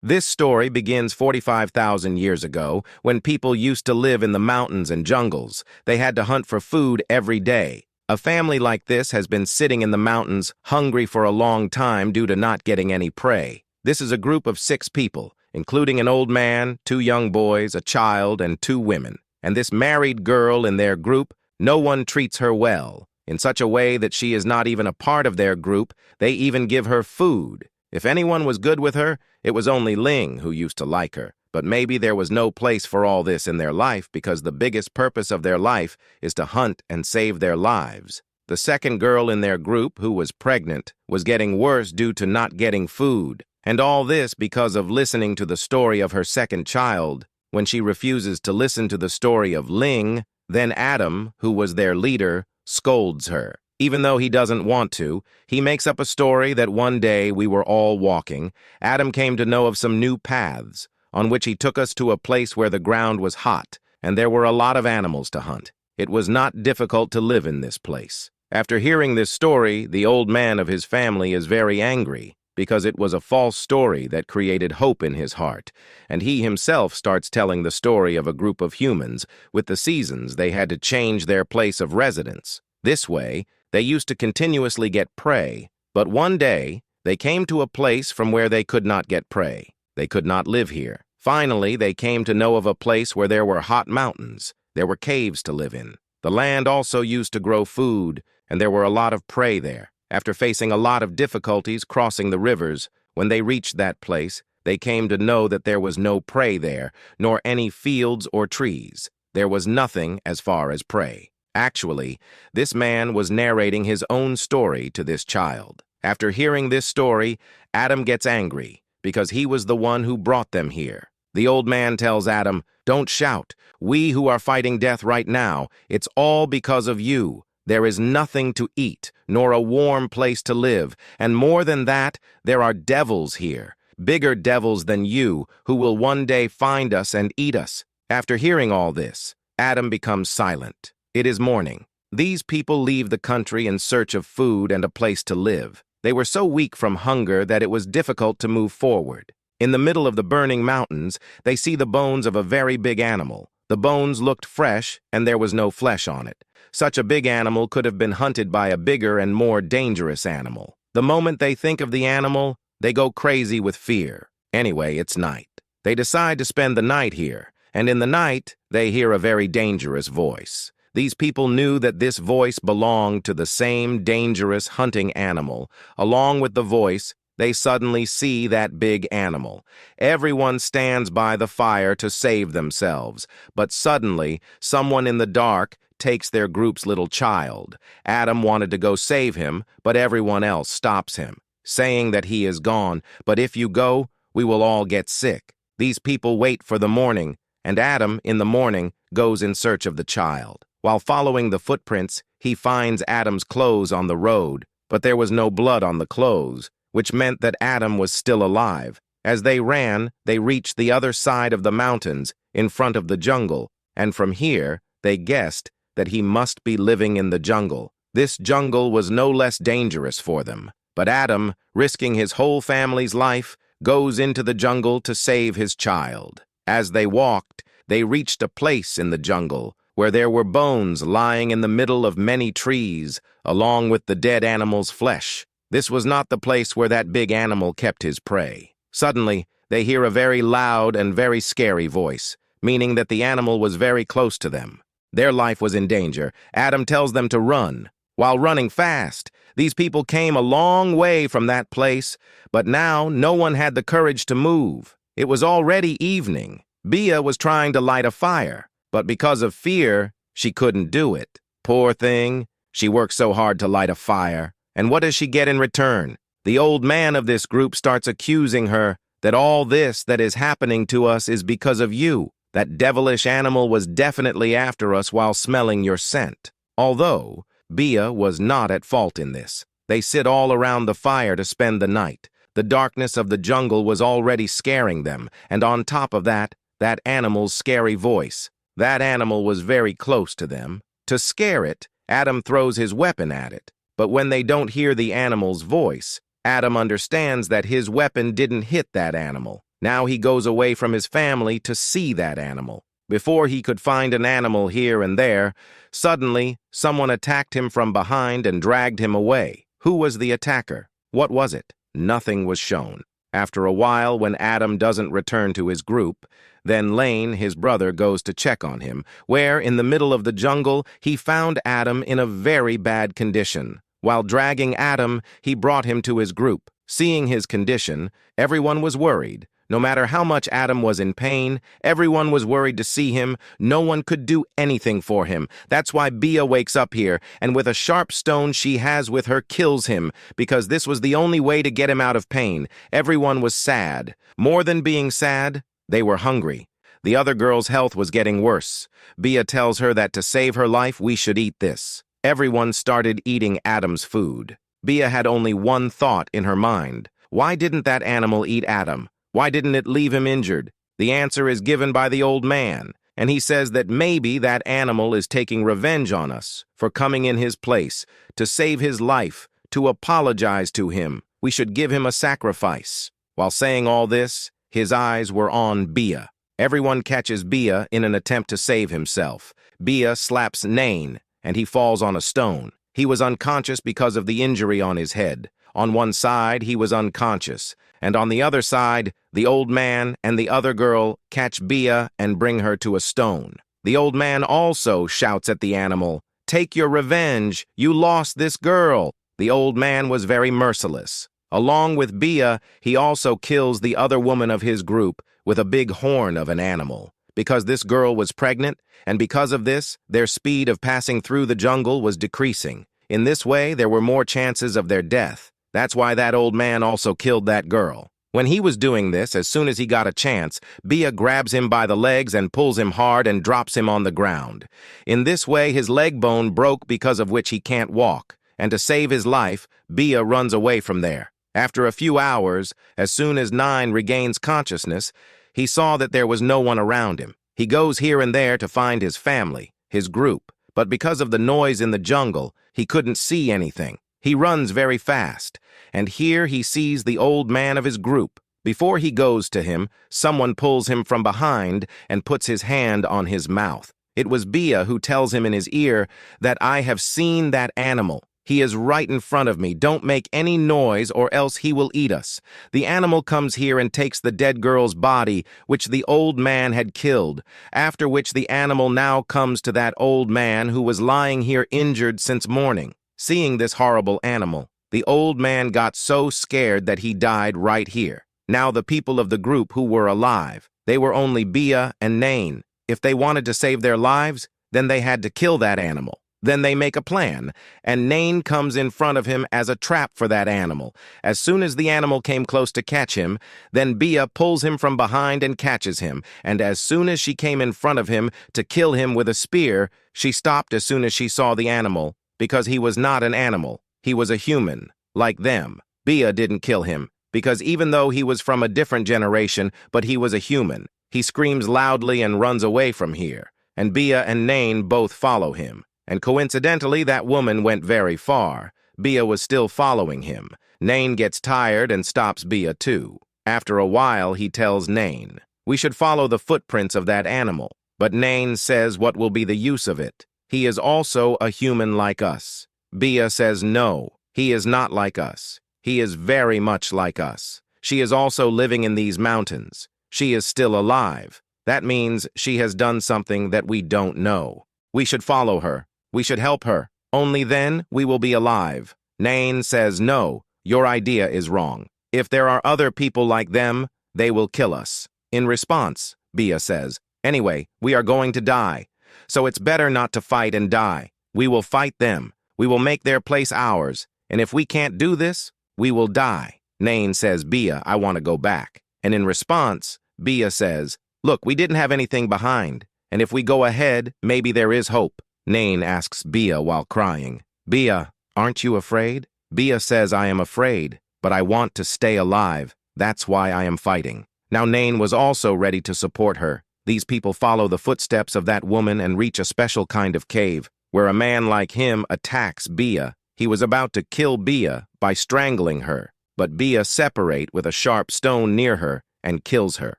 This story begins 45,000 years ago when people used to live in the mountains and jungles. They had to hunt for food every day. A family like this has been sitting in the mountains hungry for a long time due to not getting any prey. This is a group of 6 people, including an old man, 2 young boys, a child, and 2 women. And this married girl in their group, no one treats her well, in such a way that she is not even a part of their group. They even give her food. If anyone was good with her, it was only Ling who used to like her. But maybe there was no place for all this in their life because the biggest purpose of their life is to hunt and save their lives. The second girl in their group, who was pregnant, was getting worse due to not getting food. And all this because of listening to the story of her second child. When she refuses to listen to the story of Ling, then Adam, who was their leader, scolds her. Even though he doesn't want to, he makes up a story that one day we were all walking. Adam came to know of some new paths, on which he took us to a place where the ground was hot, and there were a lot of animals to hunt. It was not difficult to live in this place. After hearing this story, the old man of his family is very angry, because it was a false story that created hope in his heart, and he himself starts telling the story of a group of humans. With the seasons, they had to change their place of residence. This way, they used to continuously get prey, but one day, they came to a place from where they could not get prey. They could not live here. Finally, they came to know of a place where there were hot mountains. There were caves to live in. The land also used to grow food, and there were a lot of prey there. After facing a lot of difficulties crossing the rivers, when they reached that place, they came to know that there was no prey there, nor any fields or trees. There was nothing as far as prey. Actually, this man was narrating his own story to this child. After hearing this story, Adam gets angry, because he was the one who brought them here. The old man tells Adam, "Don't shout. We who are fighting death right now, it's all because of you. There is nothing to eat, nor a warm place to live, and more than that, there are devils here, bigger devils than you, who will one day find us and eat us." After hearing all this, Adam becomes silent. It is morning. These people leave the country in search of food and a place to live. They were so weak from hunger that it was difficult to move forward. In the middle of the burning mountains, they see the bones of a very big animal. The bones looked fresh, and there was no flesh on it. Such a big animal could have been hunted by a bigger and more dangerous animal. The moment they think of the animal, they go crazy with fear. Anyway, it's night. They decide to spend the night here, and in the night, they hear a very dangerous voice. These people knew that this voice belonged to the same dangerous hunting animal. Along with the voice, they suddenly see that big animal. Everyone stands by the fire to save themselves, but suddenly, someone in the dark takes their group's little child. Adam wanted to go save him, but everyone else stops him, saying that he is gone, but if you go, we will all get sick. These people wait for the morning, and Adam, in the morning, goes in search of the child. While following the footprints, he finds Adam's clothes on the road, but there was no blood on the clothes, which meant that Adam was still alive. As they ran, they reached the other side of the mountains, in front of the jungle, and from here, they guessed that he must be living in the jungle. This jungle was no less dangerous for them, but Adam, risking his whole family's life, goes into the jungle to save his child. As they walked, they reached a place in the jungle where there were bones lying in the middle of many trees, along with the dead animal's flesh. This was not the place where that big animal kept his prey. Suddenly, they hear a very loud and very scary voice, meaning that the animal was very close to them. Their life was in danger. Adam tells them to run. While running fast, these people came a long way from that place, but now no one had the courage to move. It was already evening. Bia was trying to light a fire, but because of fear, she couldn't do it. Poor thing, she worked so hard to light a fire. And what does she get in return? The old man of this group starts accusing her that all this that is happening to us is because of you. That devilish animal was definitely after us while smelling your scent. Although, Bia was not at fault in this. They sit all around the fire to spend the night. The darkness of the jungle was already scaring them, and on top of that animal's scary voice. That animal was very close to them. To scare it, Adam throws his weapon at it. But when they don't hear the animal's voice, Adam understands that his weapon didn't hit that animal. Now he goes away from his family to see that animal. Before he could find an animal here and there, suddenly someone attacked him from behind and dragged him away. Who was the attacker? What was it? Nothing was shown. After a while, when Adam doesn't return to his group, then Lane, his brother, goes to check on him, where, in the middle of the jungle, he found Adam in a very bad condition. While dragging Adam, he brought him to his group. Seeing his condition, everyone was worried. No matter how much Adam was in pain, everyone was worried to see him. No one could do anything for him. That's why Bia wakes up here, and with a sharp stone she has with her kills him, because this was the only way to get him out of pain. Everyone was sad. More than being sad, they were hungry. The other girl's health was getting worse. Bia tells her that to save her life, we should eat this. Everyone started eating Adam's food. Bia had only one thought in her mind. Why didn't that animal eat Adam? Why didn't it leave him injured? The answer is given by the old man, and he says that maybe that animal is taking revenge on us for coming in his place, to save his life, to apologize to him. We should give him a sacrifice. While saying all this, his eyes were on Bia. Everyone catches Bia in an attempt to save himself. Bia slaps Nain, and he falls on a stone. He was unconscious because of the injury on his head. On one side, he was unconscious, and on the other side, the old man and the other girl catch Bia and bring her to a stone. The old man also shouts at the animal, "Take your revenge, you lost this girl." The old man was very merciless. Along with Bia, he also kills the other woman of his group with a big horn of an animal. Because this girl was pregnant, and because of this, their speed of passing through the jungle was decreasing. In this way, there were more chances of their death. That's why that old man also killed that girl. When he was doing this, as soon as he got a chance, Bia grabs him by the legs and pulls him hard and drops him on the ground. In this way, his leg bone broke, because of which he can't walk. And to save his life, Bia runs away from there. After a few hours, as soon as Nine regains consciousness, he saw that there was no one around him. He goes here and there to find his family, his group, but because of the noise in the jungle, he couldn't see anything. He runs very fast, and here he sees the old man of his group. Before he goes to him, someone pulls him from behind and puts his hand on his mouth. It was Bia who tells him in his ear that I have seen that animal. He is right in front of me. Don't make any noise or else he will eat us. The animal comes here and takes the dead girl's body, which the old man had killed, after which the animal now comes to that old man who was lying here injured since morning. Seeing this horrible animal, the old man got so scared that he died right here. Now the people of the group who were alive, they were only Bia and Nain. If they wanted to save their lives, then they had to kill that animal. Then they make a plan, and Nain comes in front of him as a trap for that animal. As soon as the animal came close to catch him, then Bia pulls him from behind and catches him, and as soon as she came in front of him to kill him with a spear, she stopped as soon as she saw the animal, because he was not an animal. He was a human, like them. Bia didn't kill him, because even though he was from a different generation, but he was a human. He screams loudly and runs away from here, and Bia and Nain both follow him. And coincidentally, that woman went very far. Bia was still following him. Nain gets tired and stops Bia too. After a while, he tells Nain, "We should follow the footprints of that animal." But Nain says, "What will be the use of it? He is also a human like us." Bia says, "No, he is not like us. He is very much like us. She is also living in these mountains. She is still alive. That means she has done something that we don't know. We should follow her. We should help her. Only then we will be alive." Nain says, "No, your idea is wrong. If there are other people like them, they will kill us." In response, Bia says, "Anyway, we are going to die. So it's better not to fight and die. We will fight them. We will make their place ours. And if we can't do this, we will die." Nain says, "Bia, I want to go back." And in response, Bia says, "Look, we didn't have anything behind. And if we go ahead, maybe there is hope." Nain asks Bia while crying, "Bia, aren't you afraid?" Bia says, "I am afraid, but I want to stay alive. That's why I am fighting." Now Nain was also ready to support her. These people follow the footsteps of that woman and reach a special kind of cave, where a man like him attacks Bia. He was about to kill Bia by strangling her, but Bia separate with a sharp stone near her, and kills her.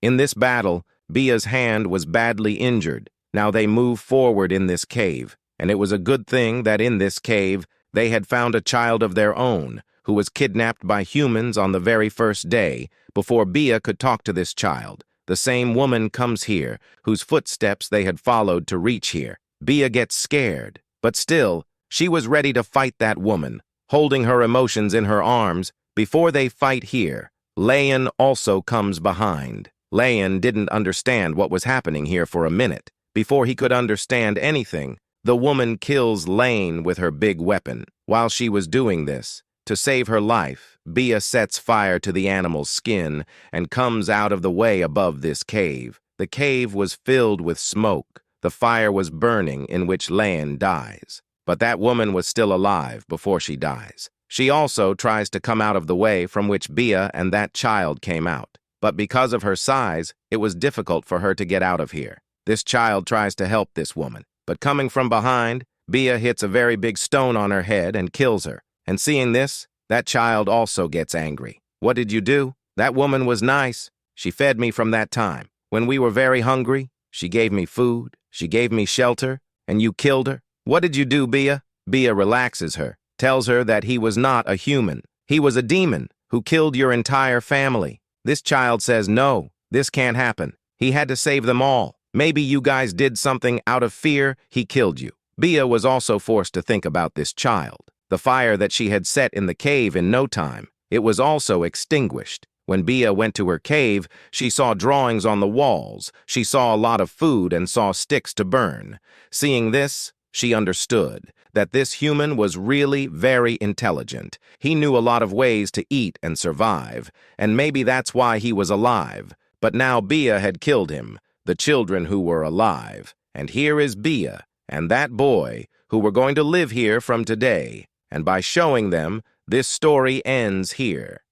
In this battle, Bia's hand was badly injured. Now they move forward in this cave, and it was a good thing that in this cave they had found a child of their own, who was kidnapped by humans on the very first day, before Bia could talk to this child. The same woman comes here, whose footsteps they had followed to reach here. Bia gets scared, but still, she was ready to fight that woman, holding her emotions in her arms. Before they fight here, Layan also comes behind. Layan didn't understand what was happening here for a minute. Before he could understand anything, the woman kills Lane with her big weapon. While she was doing this, to save her life, Bia sets fire to the animal's skin and comes out of the way above this cave. The cave was filled with smoke. The fire was burning, in which Layan dies. But that woman was still alive before she dies. She also tries to come out of the way from which Bia and that child came out. But because of her size, it was difficult for her to get out of here. This child tries to help this woman, but coming from behind, Bia hits a very big stone on her head and kills her. And seeing this, that child also gets angry. What did you do? That woman was nice. She fed me from that time. When we were very hungry, she gave me food, she gave me shelter, and you killed her. What did you do, Bia? Bia relaxes her, tells her that he was not a human. He was a demon who killed your entire family. This child says, no, this can't happen. He had to save them all. Maybe you guys did something out of fear, he killed you. Bia was also forced to think about this child. The fire that she had set in the cave in no time, it was also extinguished. When Bia went to her cave, she saw drawings on the walls. She saw a lot of food and saw sticks to burn. Seeing this, she understood that this human was really very intelligent. He knew a lot of ways to eat and survive, and maybe that's why he was alive. But now Bia had killed him, the children who were alive. And here is Bia and that boy who were going to live here from today. And by showing them, this story ends here.